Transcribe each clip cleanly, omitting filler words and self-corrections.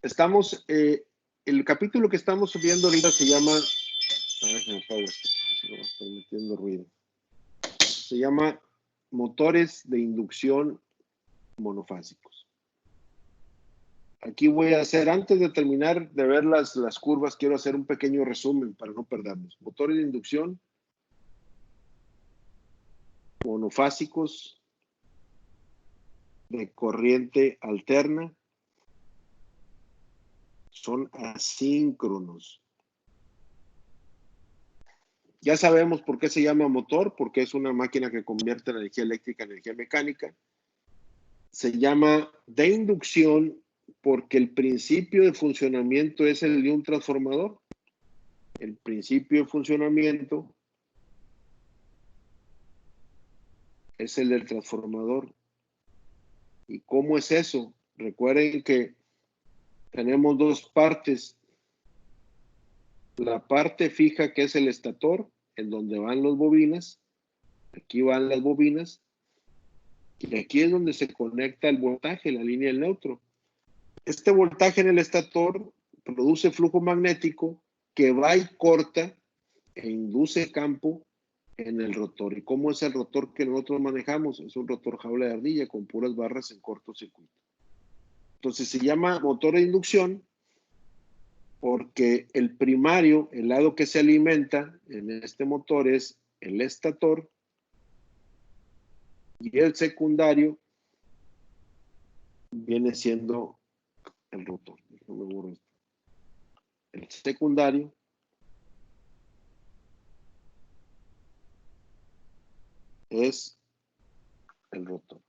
Estamos, el capítulo que estamos viendo ahorita se llama, a ver si me apago esto, se me está metiendo ruido. Se llama motores de inducción monofásicos. Aquí voy a hacer, antes de terminar de ver las curvas, quiero hacer un pequeño resumen para no perdernos. Motores de inducción monofásicos de corriente alterna son asíncronos. Ya sabemos por qué se llama motor, porque es una máquina que convierte la energía eléctrica en energía mecánica. Se llama de inducción porque el principio de funcionamiento es el de un transformador. El principio de funcionamiento es el del transformador. ¿Y cómo es eso? Recuerden que tenemos dos partes. La parte fija, que es el estator, en donde van las bobinas. Aquí van las bobinas. Y aquí es donde se conecta el voltaje, la línea del neutro. Este voltaje en el estator produce flujo magnético que va y corta e induce campo en el rotor. ¿Y cómo es el rotor que nosotros manejamos? Es un rotor jaula de ardilla con puras barras en cortocircuito. Entonces se llama motor de inducción porque el primario, el lado que se alimenta en este motor es el estator y el secundario viene siendo el rotor. No me borro esto. El secundario es el rotor.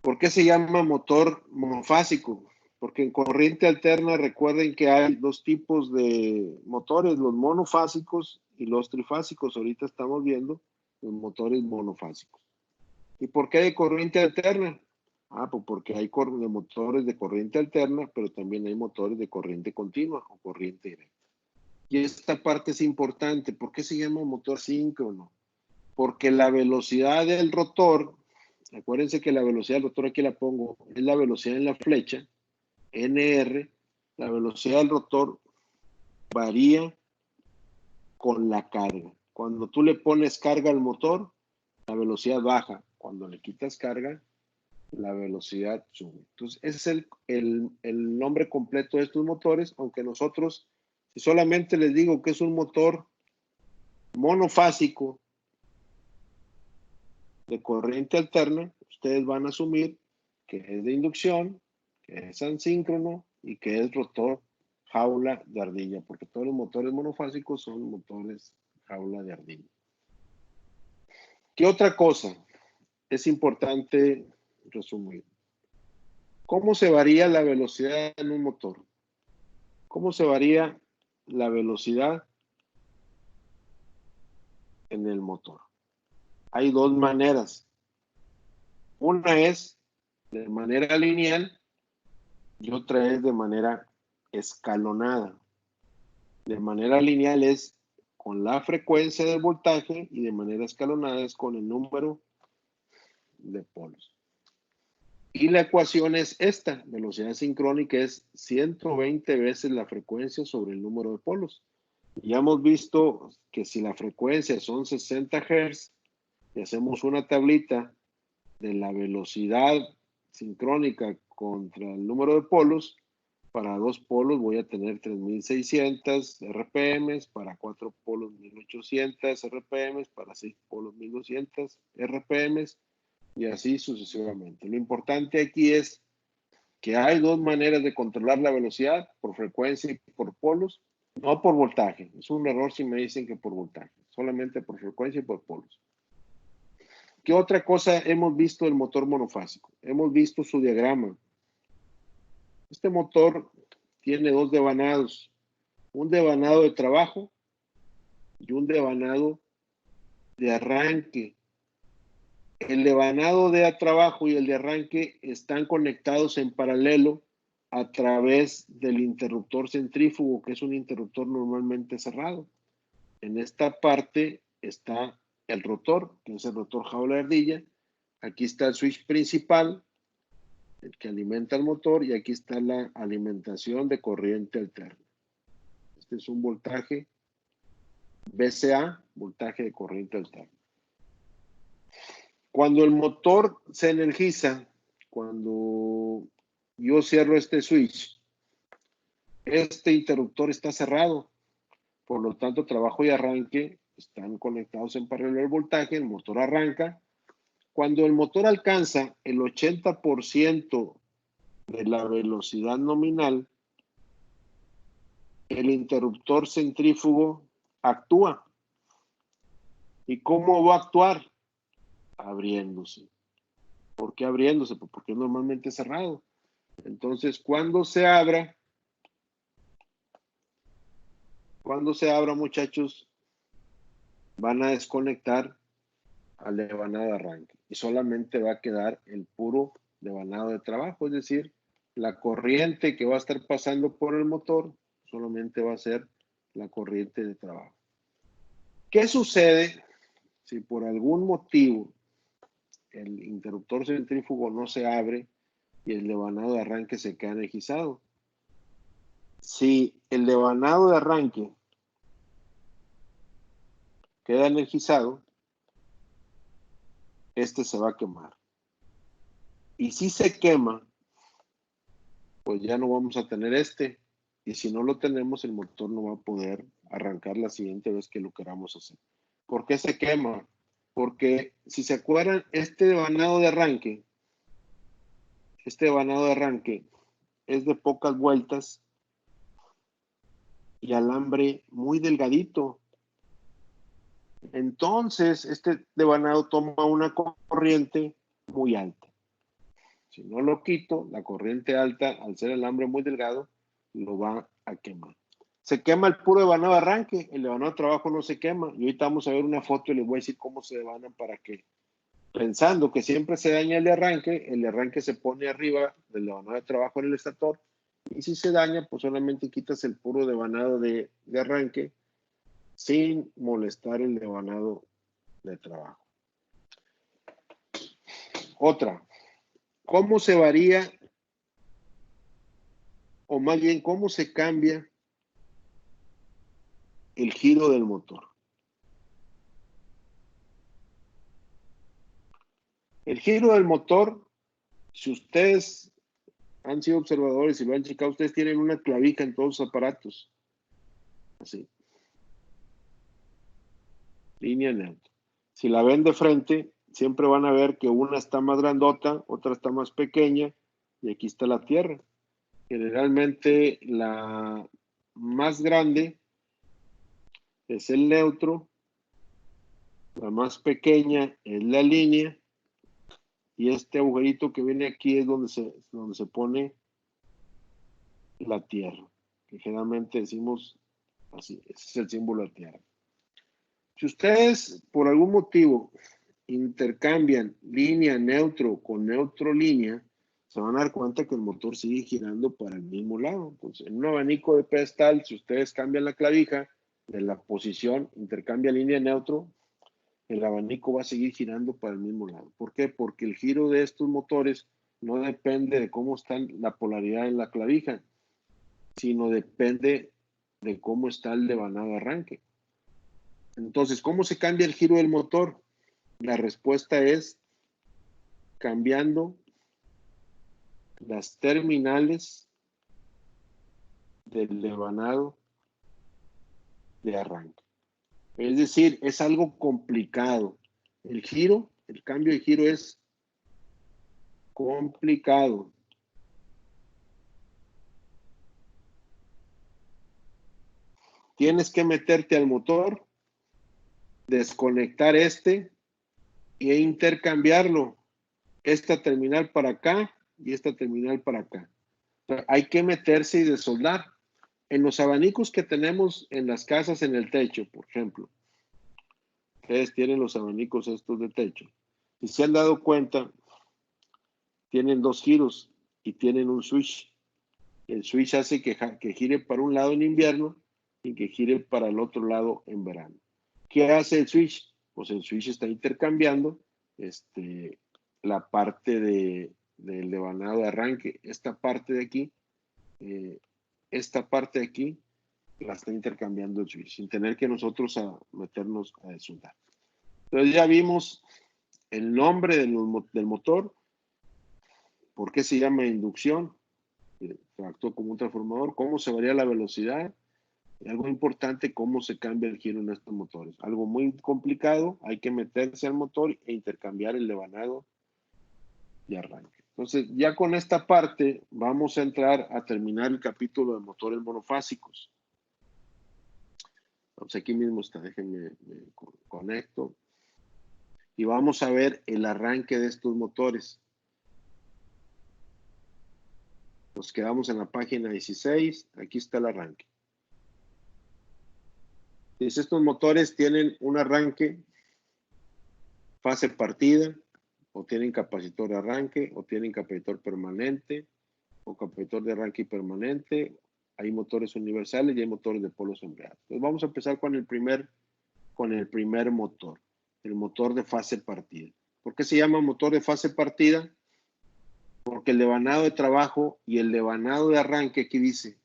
¿Por qué se llama motor monofásico? Porque en corriente alterna recuerden que hay dos tipos de motores, los monofásicos y los trifásicos. Ahorita estamos viendo los motores monofásicos. ¿Y por qué de corriente alterna? Pues porque hay motores de corriente alterna, pero también hay motores de corriente continua o corriente directa. Y esta parte es importante. ¿Por qué se llama motor síncrono? Porque la velocidad del rotor, acuérdense que la velocidad del rotor, aquí la pongo, es la velocidad en la flecha, NR, la velocidad del rotor varía con la carga. Cuando tú le pones carga al motor, la velocidad baja. Cuando le quitas carga, la velocidad sube. Entonces, ese es el nombre completo de estos motores, aunque nosotros, si solamente les digo que es un motor monofásico de corriente alterna, ustedes van a asumir que es de inducción, que es asíncrono y que es rotor jaula de ardilla, porque todos los motores monofásicos son motores jaula de ardilla. ¿Qué otra cosa es importante resumir? ¿Cómo se varía la velocidad en un motor? ¿Cómo se varía la velocidad en el motor? Hay dos maneras. Una es de manera lineal y otra es de manera escalonada. De manera lineal es con la frecuencia del voltaje y de manera escalonada es con el número de polos. Y la ecuación es esta, velocidad sincrónica es 120 veces la frecuencia sobre el número de polos. Ya hemos visto que si la frecuencia son 60 Hz y hacemos una tablita de la velocidad sincrónica contra el número de polos, para dos polos voy a tener 3600 RPM, para cuatro polos 1800 RPM, para seis polos 1200 RPM y así sucesivamente. Lo importante aquí es que hay dos maneras de controlar la velocidad, por frecuencia y por polos, no por voltaje. Es un error si me dicen que por voltaje, solamente por frecuencia y por polos. ¿Qué otra cosa hemos visto del motor monofásico? Hemos visto su diagrama. Este motor tiene dos devanados, un devanado de trabajo y un devanado de arranque. El devanado de trabajo y el de arranque están conectados en paralelo a través del interruptor centrífugo, que es un interruptor normalmente cerrado. En esta parte está el rotor, que es el rotor jaula de ardilla. Aquí está el switch principal el que alimenta el motor, y aquí está la alimentación de corriente alterna. Este es un voltaje VCA, voltaje de corriente alterna. Cuando el motor se energiza, cuando yo cierro este switch, este interruptor está cerrado, por lo tanto trabajo y arranque están conectados en paralelo el voltaje, el motor arranca. Cuando el motor alcanza el 80% de la velocidad nominal, el interruptor centrífugo actúa. ¿Y cómo va a actuar? Abriéndose. ¿Por qué abriéndose? Pues porque normalmente es cerrado. Entonces, cuando se abra, muchachos, van a desconectar al devanado de arranque y solamente va a quedar el puro devanado de trabajo, es decir, la corriente que va a estar pasando por el motor solamente va a ser la corriente de trabajo. ¿Qué sucede si por algún motivo el interruptor centrífugo no se abre y el devanado de arranque se queda energizado? Si el devanado de arranque queda energizado, este se va a quemar. Y si se quema, pues ya no vamos a tener este. Y si no lo tenemos, el motor no va a poder arrancar la siguiente vez que lo queramos hacer. ¿Por qué se quema? Porque si se acuerdan, este devanado de arranque es de pocas vueltas y alambre muy delgadito. Entonces, este devanado toma una corriente muy alta. Si no lo quito, la corriente alta, al ser alambre muy delgado, lo va a quemar. Se quema el puro devanado de arranque, el devanado de trabajo no se quema. Y ahorita vamos a ver una foto y les voy a decir cómo se devanan para que, pensando que siempre se daña el de arranque se pone arriba del devanado de trabajo en el estator. Y si se daña, pues solamente quitas el puro devanado de arranque sin molestar el devanado de trabajo. Otra, ¿cómo se varía, o más bien cómo se cambia el giro del motor? El giro del motor, si ustedes han sido observadores y lo han checado, ustedes tienen una clavija en todos los aparatos. Así. Línea neutra. Si la ven de frente, siempre van a ver que una está más grandota, otra está más pequeña, y aquí está la tierra. Generalmente la más grande es el neutro, la más pequeña es la línea, y este agujerito que viene aquí es donde se pone la tierra, que generalmente decimos así, ese es el símbolo de tierra. Si ustedes por algún motivo intercambian línea neutro con neutro línea, se van a dar cuenta que el motor sigue girando para el mismo lado. Entonces, en un abanico de pedestal, si ustedes cambian la clavija de la posición, intercambia línea neutro, el abanico va a seguir girando para el mismo lado. ¿Por qué? Porque el giro de estos motores no depende de cómo está la polaridad en la clavija, sino depende de cómo está el devanado de arranque. Entonces, ¿cómo se cambia el giro del motor? La respuesta es cambiando las terminales del devanado de arranque. Es decir, es algo complicado. El giro, el cambio de giro es complicado. Tienes que meterte al motor, desconectar e intercambiarlo. Esta terminal para acá y esta terminal para acá. Hay que meterse y desoldar. En los abanicos que tenemos en las casas en el techo, por ejemplo, ustedes tienen los abanicos estos de techo. Si se han dado cuenta, tienen dos giros y tienen un switch. El switch hace que gire para un lado en invierno y que gire para el otro lado en verano. ¿Qué hace el switch? Pues el switch está intercambiando la parte de del devanado de arranque. Esta parte de aquí la está intercambiando el switch, sin tener que nosotros meternos a soldar. Entonces ya vimos el nombre del motor, por qué se llama inducción, actúa como un transformador, cómo se varía la velocidad, y algo importante, cómo se cambia el giro en estos motores. Algo muy complicado, hay que meterse al motor e intercambiar el devanado de arranque. Entonces, ya con esta parte vamos a entrar a terminar el capítulo de motores monofásicos. Entonces, aquí mismo está, déjenme me conecto. Y vamos a ver el arranque de estos motores. Nos quedamos en la página 16, aquí está el arranque. Dice, estos motores tienen un arranque, fase partida, o tienen capacitor de arranque, o tienen capacitor permanente, o capacitor de arranque permanente. Hay motores universales y hay motores de polos embreados. Entonces vamos a empezar con el primer motor, el motor de fase partida. ¿Por qué se llama motor de fase partida? Porque el devanado de trabajo y el devanado de arranque, aquí dice,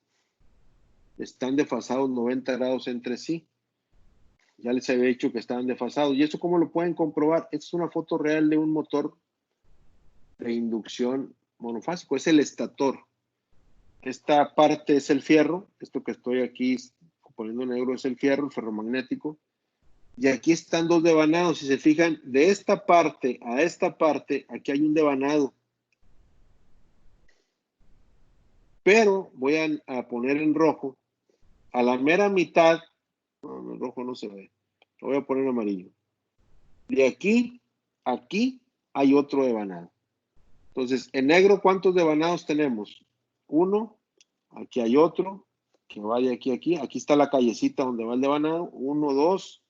están desfasados 90 grados entre sí. Ya les había dicho que estaban desfasados. ¿Y eso cómo lo pueden comprobar? Esta es una foto real de un motor de inducción monofásico. Es el estator. Esta parte es el fierro. Esto que estoy aquí poniendo negro es el fierro, el ferromagnético. Y aquí están dos devanados. Si se fijan, de esta parte a esta parte, aquí hay un devanado. Pero voy a poner en rojo. A la mera mitad, no, el rojo no se ve. Lo voy a poner en amarillo. De aquí a aquí hay otro devanado. Entonces, en negro, ¿cuántos devanados tenemos? Uno, aquí hay otro, que vaya aquí, aquí. Aquí está la callecita donde va el devanado. 1, 2,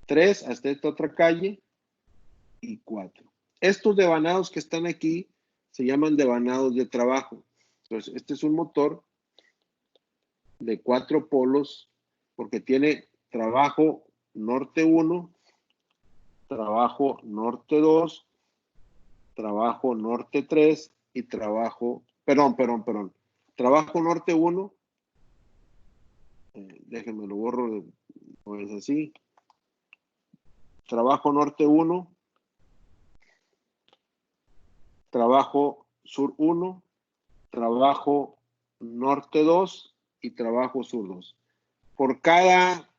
3, hasta esta otra calle. Y 4. Estos devanados que están aquí se llaman devanados de trabajo. Entonces, este es un motor de 4 polos porque tiene trabajo norte 1, trabajo norte 2, trabajo norte 3 y trabajo, perdón. Trabajo norte 1, déjenme lo borro, no es así. Trabajo norte 1, trabajo sur 1, trabajo norte 2 y trabajo sur 2. Por cada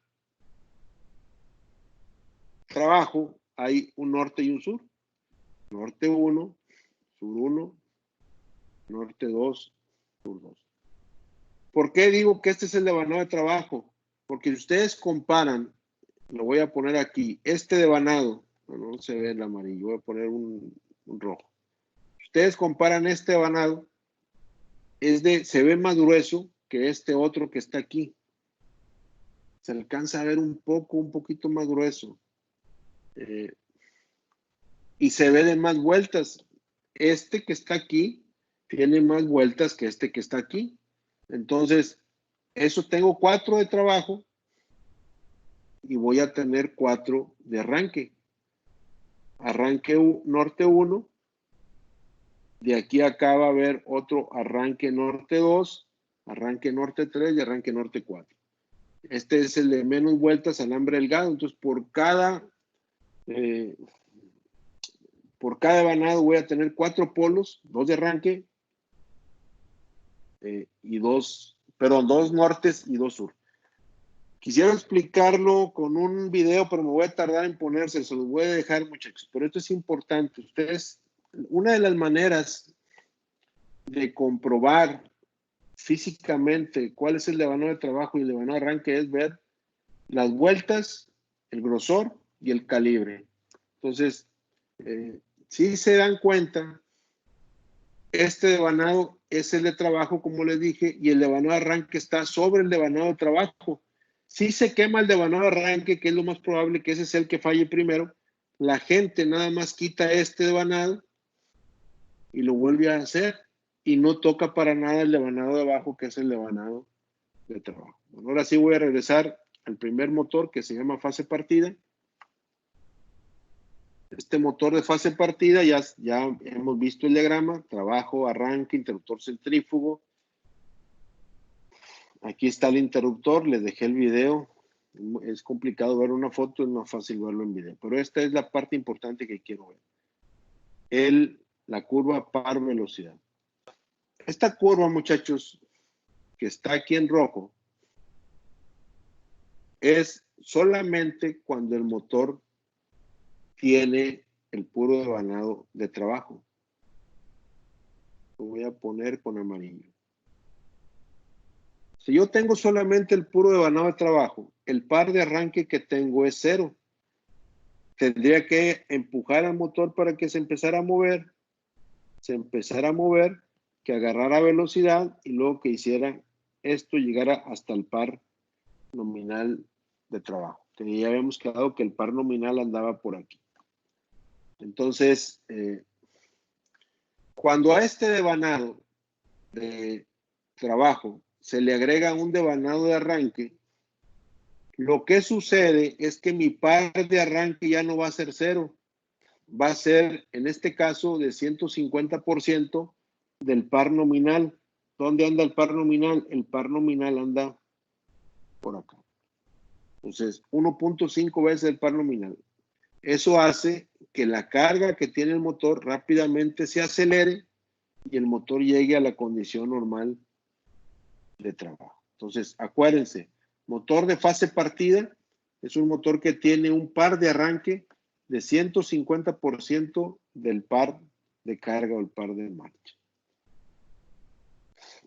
trabajo hay un norte y un sur. Norte 1, sur 1, norte 2, sur 2. ¿Por qué digo que este es el devanado de trabajo? Porque si ustedes comparan, lo voy a poner aquí, este devanado, no se ve el amarillo, voy a poner un rojo. Si ustedes comparan este devanado, se ve más grueso que este otro que está aquí. Se alcanza a ver un poquito más grueso. Y se ve de más vueltas. Este que está aquí tiene más vueltas que este que está aquí. Entonces, eso tengo 4 de trabajo y voy a tener 4 de arranque. Arranque norte 1. De aquí a acá va a haber otro arranque norte 2, arranque norte 3 y arranque norte 4. Este es el de menos vueltas, alambre delgado. Entonces, por cada devanado voy a tener 4 polos, 2 de arranque y 2 nortes y 2 sur. Quisiera explicarlo con un video, pero me voy a tardar en ponerse, se los voy a dejar, muchachos. Pero esto es importante. Ustedes, una de las maneras de comprobar físicamente cuál es el devanado de trabajo y el devanado de arranque es ver las vueltas, el grosor y el calibre. Entonces, si se dan cuenta, este devanado es el de trabajo, como les dije, y el devanado de arranque está sobre el devanado de trabajo. Si se quema el devanado de arranque, que es lo más probable que ese es el que falle primero, la gente nada más quita este devanado y lo vuelve a hacer y no toca para nada el devanado de abajo, que es el devanado de trabajo. Bueno, ahora sí voy a regresar al primer motor que se llama fase partida. Este motor de fase partida, ya hemos visto el diagrama, trabajo, arranque, interruptor centrífugo. Aquí está el interruptor, les dejé el video. Es complicado ver una foto, es más fácil verlo en video. Pero esta es la parte importante que quiero ver. La curva par velocidad. Esta curva, muchachos, que está aquí en rojo, es solamente cuando el motor tiene el puro devanado de trabajo. Lo voy a poner con amarillo. Si yo tengo solamente el puro devanado de trabajo, el par de arranque que tengo es 0. Tendría que empujar al motor para que se empezara a mover, que agarrara velocidad y luego que hiciera esto, llegara hasta el par nominal de trabajo. Que ya habíamos quedado que el par nominal andaba por aquí. Entonces, cuando a este devanado de trabajo se le agrega un devanado de arranque, lo que sucede es que mi par de arranque ya no va a ser 0, va a ser, en este caso, de 150% del par nominal. ¿Dónde anda el par nominal? El par nominal anda por acá. Entonces, 1.5 veces el par nominal. Eso hace que la carga que tiene el motor rápidamente se acelere y el motor llegue a la condición normal de trabajo. Entonces, acuérdense, motor de fase partida es un motor que tiene un par de arranque de 150% del par de carga o el par de marcha.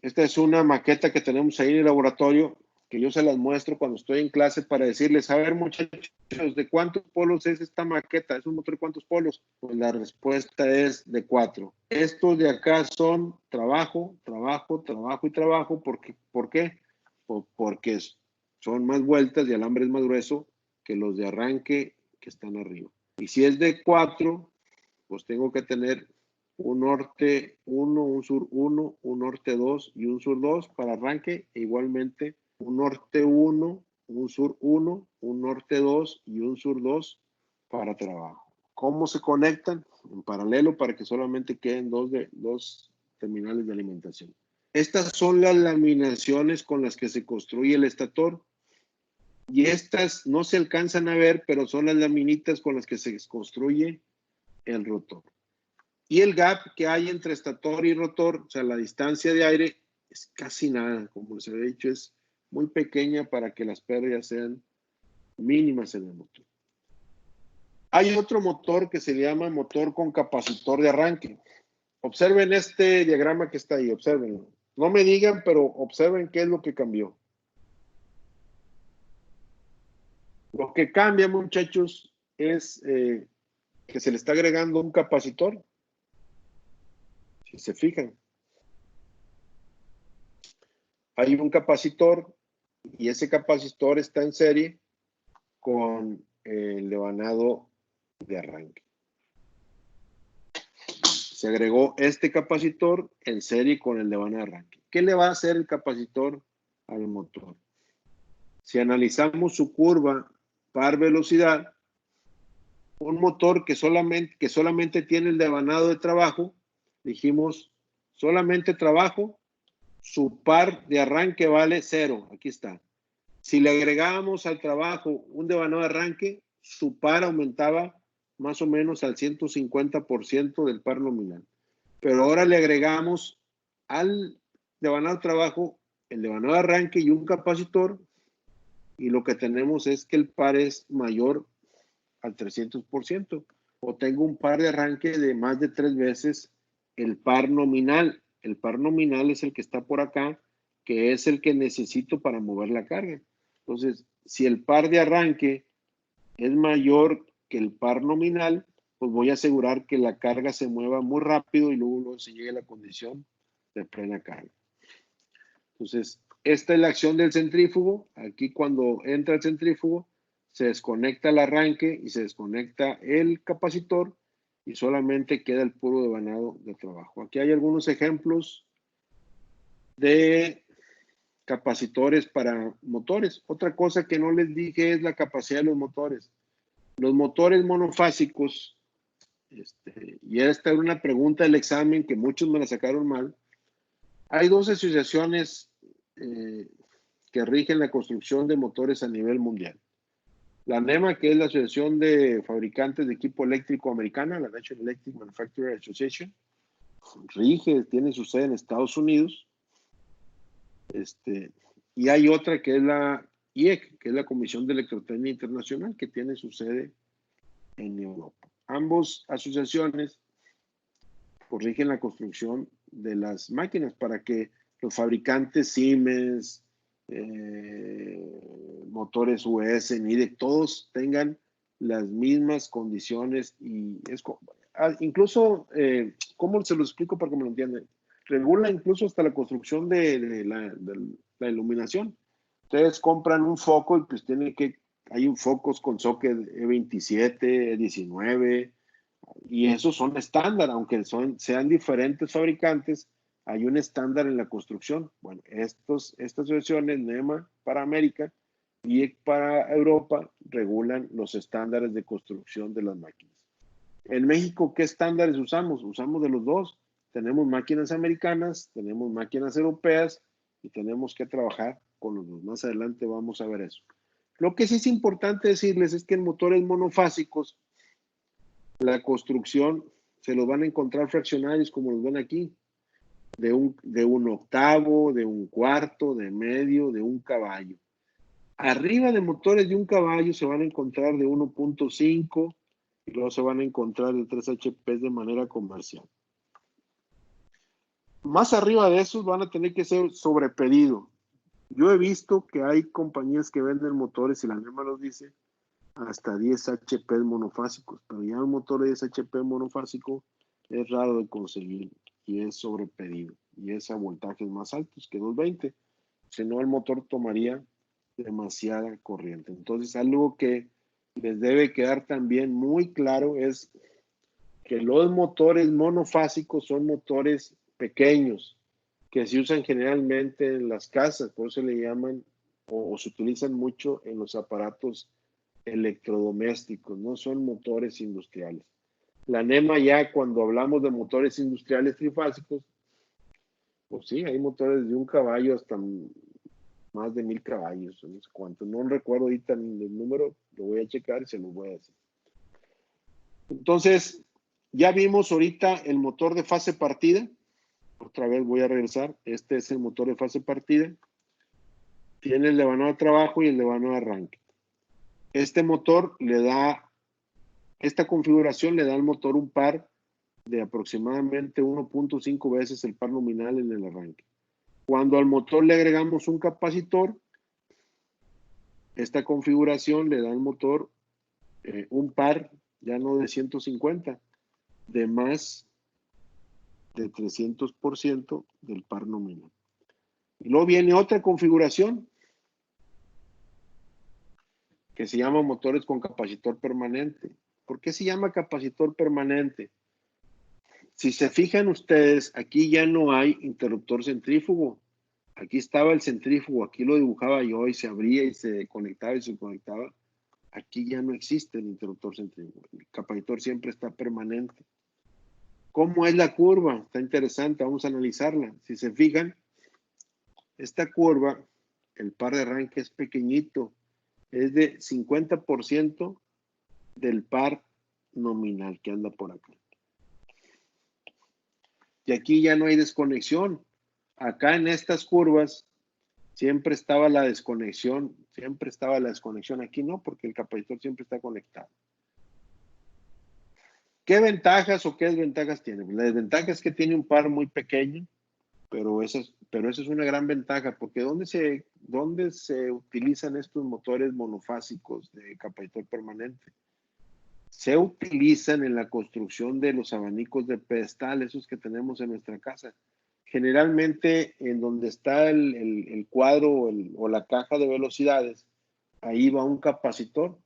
Esta es una maqueta que tenemos ahí en el laboratorio, que yo se las muestro cuando estoy en clase para decirles, a ver muchachos, ¿de cuántos polos es esta maqueta? ¿Es un motor de cuántos polos? Pues la respuesta es de 4. Estos de acá son trabajo, trabajo, trabajo y trabajo. ¿Por qué? Porque son más vueltas y el alambre es más grueso que los de arranque que están arriba. Y si es de 4, pues tengo que tener un norte 1, un sur 1, un norte 2 y un sur 2 para arranque, e igualmente un norte 1, un sur 1, un norte 2 y un sur 2 para trabajo. ¿Cómo se conectan? En paralelo para que solamente queden dos terminales de alimentación. Estas son las laminaciones con las que se construye el estator. Y estas no se alcanzan a ver, pero son las laminitas con las que se construye el rotor. Y el gap que hay entre estator y rotor, o sea, la distancia de aire, es casi nada. Como les he dicho, es muy pequeña para que las pérdidas sean mínimas en el motor. Hay otro motor que se llama motor con capacitor de arranque. Observen este diagrama que está ahí, observenlo. No me digan, pero observen qué es lo que cambió. Lo que cambia, muchachos, es que se le está agregando un capacitor. Si se fijan, hay un capacitor y ese capacitor está en serie con el devanado de arranque. Se agregó este capacitor en serie con el devanado de arranque. ¿Qué le va a hacer el capacitor al motor? Si analizamos su curva par velocidad, un motor que solamente tiene el devanado de trabajo, dijimos solamente trabajo, su par de arranque vale 0. Aquí está. Si le agregábamos al trabajo un devanado de arranque, su par aumentaba más o menos al 150% del par nominal. Pero ahora le agregamos al devanado de trabajo el devanado de arranque y un capacitor, y lo que tenemos es que el par es mayor al 300%, o tengo un par de arranque de más de 3 veces el par nominal. El par nominal es el que está por acá, que es el que necesito para mover la carga. Entonces, si el par de arranque es mayor que el par nominal, pues voy a asegurar que la carga se mueva muy rápido y luego se llegue a la condición de plena carga. Entonces, esta es la acción del centrífugo. Aquí cuando entra el centrífugo, se desconecta el arranque y se desconecta el capacitor y solamente queda el puro devanado de trabajo. Aquí hay algunos ejemplos de capacitores para motores. Otra cosa que no les dije es la capacidad de los motores. Los motores monofásicos Y esta era una pregunta del examen que muchos me la sacaron mal. Hay dos asociaciones que rigen la construcción de motores a nivel mundial. La NEMA, que es la Asociación de Fabricantes de Equipo Eléctrico Americana, la National Electric Manufacturer Association, rige, tiene su sede en Estados Unidos. Y hay otra que es la IEC, que es la Comisión de Electrotecnia Internacional, que tiene su sede en Europa. Ambas asociaciones rigen la construcción de las máquinas para que los fabricantes Siemens, motores US, NIDEC, todos tengan las mismas condiciones y incluso, ¿cómo se lo explico para que me lo entiendan? Regula incluso hasta la construcción de la iluminación. Ustedes compran un foco y pues hay focos con socket E27, E19, y esos son estándar, aunque sean diferentes fabricantes, hay un estándar en la construcción. Bueno, estas versiones, NEMA para América y para Europa, regulan los estándares de construcción de las máquinas. En México, ¿qué estándares usamos? Usamos de los dos. Tenemos máquinas americanas, tenemos máquinas europeas y tenemos que trabajar con los dos. Más adelante vamos a ver eso. Lo que sí es importante decirles es que en motores monofásicos, la construcción se los van a encontrar fraccionarios como los ven aquí, de un octavo, de un cuarto, de medio, de un caballo. Arriba de motores de un caballo se van a encontrar de 1.5 y luego se van a encontrar de 3 HP de manera comercial. Más arriba de esos van a tener que ser sobre pedido. Yo he visto que hay compañías que venden motores, y la NEMA los dice, hasta 10 HP monofásicos, pero ya un motor de 10 HP monofásico es raro de conseguir y es sobre pedido y es a voltajes más altos que 220, si no el motor tomaría demasiada corriente. Entonces algo que les debe quedar también muy claro es que los motores monofásicos son motores pequeños que se usan generalmente en las casas, por eso le llaman o se utilizan mucho en los aparatos electrodomésticos, no son motores industriales. La NEMA ya cuando hablamos de motores industriales trifásicos, pues sí, hay motores de un caballo hasta más de 1000 caballos, no sé cuánto, no recuerdo ahorita el número, lo voy a checar y se lo voy a decir. Entonces, ya vimos ahorita el motor de fase partida, otra vez voy a regresar, este es el motor de fase partida, tiene el devanado de trabajo y el devanado de arranque. Este motor esta configuración le da al motor un par de aproximadamente 1.5 veces el par nominal en el arranque. Cuando al motor le agregamos un capacitor, esta configuración le da al motor un par, ya no de 150, de más de 300% del par nominal. Y luego viene otra configuración que se llama motores con capacitor permanente. ¿Por qué se llama capacitor permanente? Si se fijan ustedes, aquí ya no hay interruptor centrífugo. Aquí estaba el centrífugo, aquí lo dibujaba yo y se abría y se conectaba y se conectaba. Aquí ya no existe el interruptor centrífugo. El capacitor siempre está permanente. ¿Cómo es la curva? Está interesante, vamos a analizarla. Si se fijan, esta curva, el par de arranque es pequeñito. Es de 50% del par nominal que anda por acá. Y aquí ya no hay desconexión. Acá en estas curvas siempre estaba la desconexión, aquí no, porque el capacitor siempre está conectado. ¿Qué ventajas o qué desventajas tiene? La desventaja es que tiene un par muy pequeño, pero esa es una gran ventaja, porque ¿dónde se utilizan estos motores monofásicos de capacitor permanente? Se utilizan en la construcción de los abanicos de pedestal, esos que tenemos en nuestra casa. Generalmente en donde está el cuadro o la caja de velocidades, ahí va un capacitor.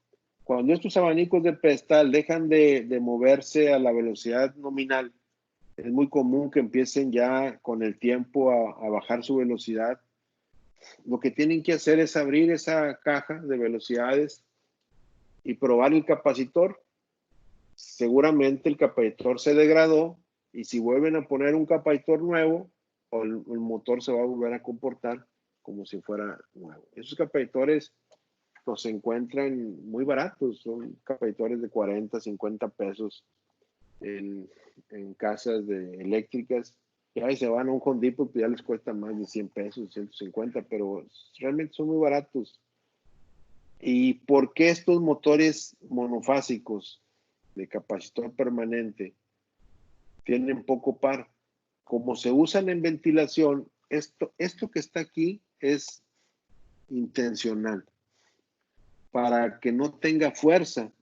Cuando estos abanicos de pedestal dejan de moverse a la velocidad nominal, es muy común que empiecen ya con el tiempo a bajar su velocidad. Lo que tienen que hacer es abrir esa caja de velocidades y probar el capacitor. seguramente el capacitor se degradó y si vuelven a poner un capacitor nuevo, el motor se va a volver a comportar como si fuera nuevo. Esos capacitores los encuentran muy baratos, son capacitores de 40, 50 pesos en casas eléctricas. Y ahí se van a un Home Depot, pues ya les cuesta más de 100 pesos, 150, pero realmente son muy baratos. ¿Y por qué estos motores monofásicos de capacitor permanente tienen poco par? Como se usan en ventilación, esto que está aquí es intencional para que no tenga fuerza.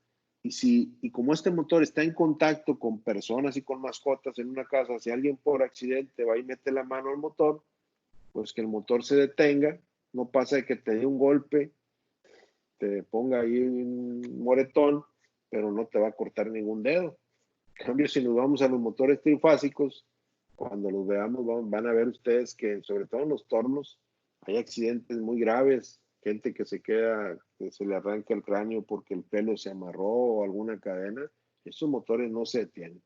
Y como este motor está en contacto con personas y con mascotas en una casa, si alguien por accidente va y mete la mano al motor, pues que el motor se detenga, no pasa de que te dé un golpe, te ponga ahí un moretón, pero no te va a cortar ningún dedo. En cambio, si nos vamos a los motores trifásicos, cuando los veamos van a ver ustedes que sobre todo en los tornos hay accidentes muy graves, gente que se queda, que se le arranca el cráneo porque el pelo se amarró o alguna cadena. Esos motores no se detienen.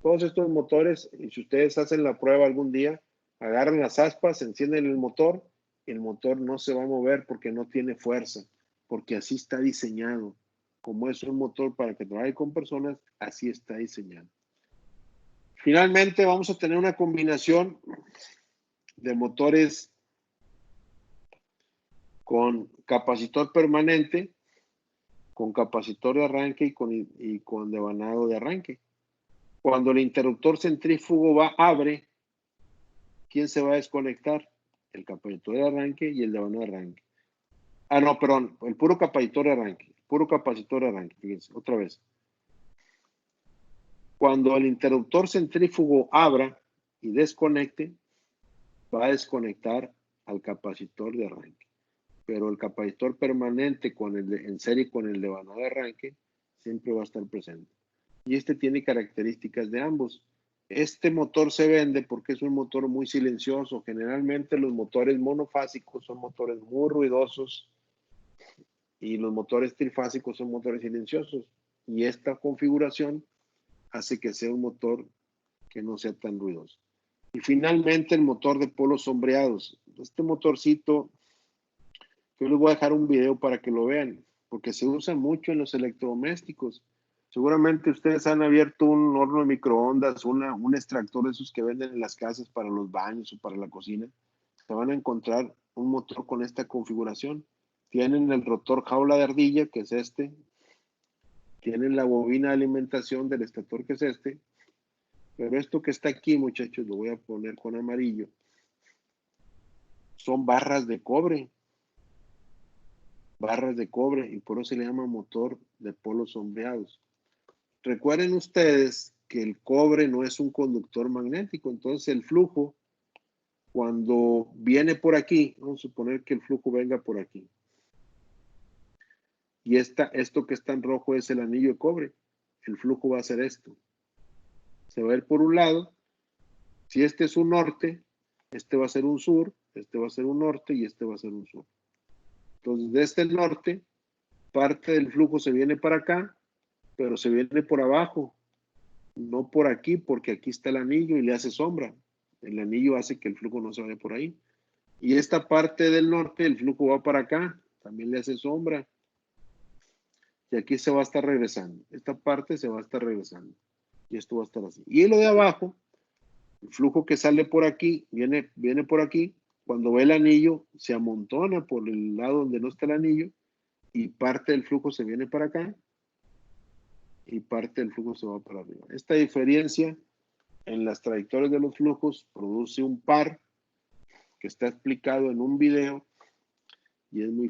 Todos estos motores, y si ustedes hacen la prueba algún día, agarran las aspas, encienden el motor no se va a mover porque no tiene fuerza, porque así está diseñado. Como es un motor para que trabaje con personas, así está diseñado. Finalmente vamos a tener una combinación de motores con capacitor permanente, con capacitor de arranque y con devanado de arranque. Cuando el interruptor centrífugo abre, ¿quién se va a desconectar? El capacitor de arranque y el devanado de arranque. Ah, no, perdón, el puro capacitor de arranque. Puro capacitor de arranque, fíjense, otra vez. Cuando el interruptor centrífugo abra y desconecte, va a desconectar al capacitor de arranque. Pero el capacitor permanente en serie con el devanado de arranque siempre va a estar presente. Y este tiene características de ambos. Este motor se vende porque es un motor muy silencioso. Generalmente los motores monofásicos son motores muy ruidosos y los motores trifásicos son motores silenciosos. Y esta configuración hace que sea un motor que no sea tan ruidoso. Y finalmente el motor de polos sombreados. Este motorcito, yo les voy a dejar un video para que lo vean, porque se usa mucho en los electrodomésticos. Seguramente ustedes han abierto un horno de microondas, un extractor de esos que venden en las casas para los baños o para la cocina. Se van a encontrar un motor con esta configuración. Tienen el rotor jaula de ardilla, que es este. Tienen la bobina de alimentación del estator, que es este. Pero esto que está aquí, muchachos, lo voy a poner con amarillo. Son barras de cobre. Barras de cobre, y por eso se le llama motor de polos sombreados. Recuerden ustedes que el cobre no es un conductor magnético, entonces el flujo, cuando viene por aquí, vamos a suponer que el flujo venga por aquí, y esto que está en rojo es el anillo de cobre, el flujo va a ser esto. Se va a ir por un lado, si este es un norte, este va a ser un sur, este va a ser un norte y este va a ser un sur. Entonces, desde el norte, parte del flujo se viene para acá, pero se viene por abajo, no por aquí, porque aquí está el anillo y le hace sombra. El anillo hace que el flujo no se vaya por ahí. Y esta parte del norte, el flujo va para acá, también le hace sombra. Y aquí se va a estar regresando. Esta parte se va a estar regresando. Y esto va a estar así. Y lo de abajo, el flujo que sale por aquí, viene por aquí. Cuando ve el anillo, se amontona por el lado donde no está el anillo y parte del flujo se viene para acá y parte del flujo se va para arriba. Esta diferencia en las trayectorias de los flujos produce un par que está explicado en un video y es muy